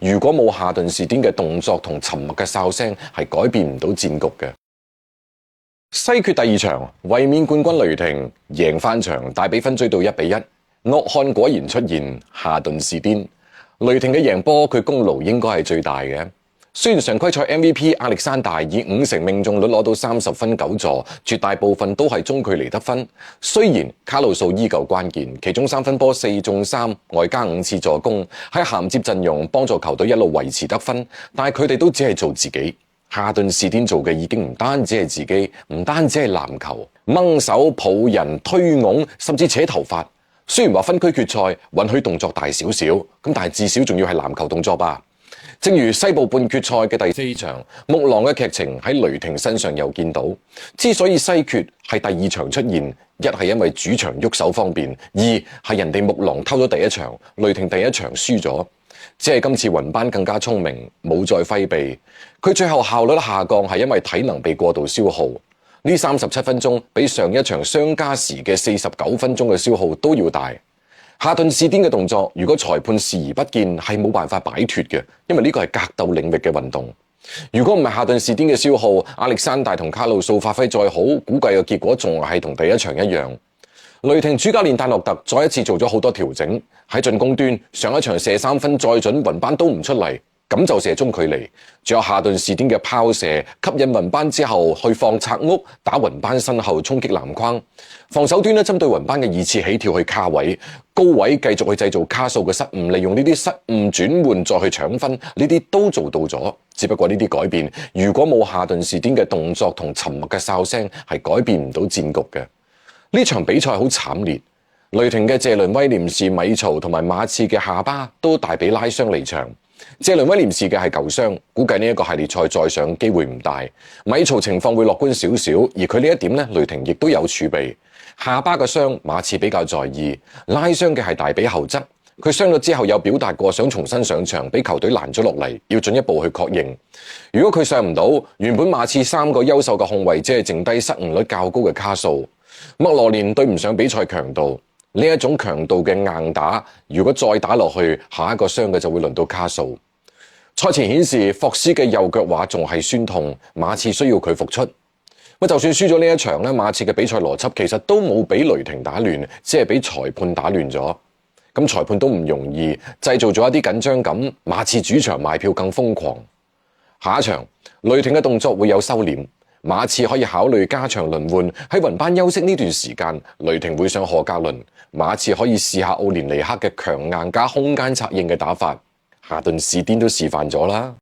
如果冇夏頓士甸嘅動作同沉默嘅哨聲，係改變唔到戰局嘅。西決第二場，衛冕冠軍雷霆贏翻場，大比分追到1-1。惡漢果然出現，夏頓士甸。雷霆嘅贏波，佢功勞應該係最大嘅。雖然常規賽 MVP 亞歷山大以50%命中率攞到30分9助，絕大部分都係中距離得分。雖然卡路素依舊關鍵，其中3分波4中3，外加5次助攻，喺銜接陣容幫助球隊一路維持得分。但係佢哋都只係做自己。夏頓士甸做嘅已經唔單止係自己，唔單止係籃球，掹手抱人、推擁，甚至扯頭髮。雖然話分區決賽允許動作大少少，咁但係至少仲要係籃球動作吧。正如西部半決賽嘅第4場，木狼嘅劇情喺雷霆身上又見到。之所以西決係第2場出現，一係因為主場喐手方便，二係人哋木狼偷咗第1場，雷霆第1場輸咗。只係今次雲班更加聰明，冇再揮避。佢最後效率下降係因為體能被過度消耗。呢37分鐘比上一場相加時嘅49分鐘嘅消耗都要大。夏頓士甸嘅動作，如果裁判視而不見，係冇辦法擺脫嘅，因為呢個係格鬥領域嘅運動。如果唔係夏頓士甸嘅消耗，亞歷山大同卡路素發揮再好，估計嘅結果仲係同第1場一樣。雷霆主教練戴洛特再一次做咗好多調整，喺進攻端上一場射3分再準，雲班都唔出嚟，咁就射中距離。仲有夏頓士甸嘅拋射吸引雲班之後去放拆屋，打雲班身後衝擊籃筐。防守端咧針對雲班嘅2次起跳去卡位，高位繼續去製造卡數嘅失誤，利用呢啲失誤轉換再去搶分，呢啲都做到咗。只不過呢啲改變，如果冇夏頓士甸嘅動作同沉默嘅哨聲，係改變唔到戰局嘅。呢場比賽好慘烈，雷霆嘅謝倫威廉士、米曹同埋馬刺嘅夏巴都大比拉傷離場。謝倫威廉士嘅係舊傷，估計呢一個系列賽再上機會唔大。米曹情況會樂觀少少，而佢呢一點呢，雷霆亦都有儲備。夏巴嘅傷，馬刺比較在意。拉傷嘅係大比後則，佢傷咗之後有表達過想重新上場，俾球隊攔咗落嚟，要進一步去確認。如果佢上唔到，原本馬刺3個優秀嘅控衛，只係剩低失誤率較高嘅卡數。麥羅連對唔上比賽強度，呢一種強度嘅硬打，如果再打落去，下一個傷嘅就會輪到卡數。賽前顯示霍斯嘅右腳踝仲係酸痛，馬刺需要佢復出。就算輸咗呢一場咧，馬刺嘅比賽邏輯其實都冇俾雷霆打亂，只係俾裁判打亂咗。咁裁判都唔容易，製造咗一啲緊張感，馬刺主場賣票更瘋狂。下一場雷霆嘅動作會有收斂。馬刺可以考慮加長輪換，喺雲班休息呢段時間，雷霆會上何格倫，馬刺可以試下奧連尼克嘅強硬加空間策應嘅打法，夏頓士甸都示範咗啦。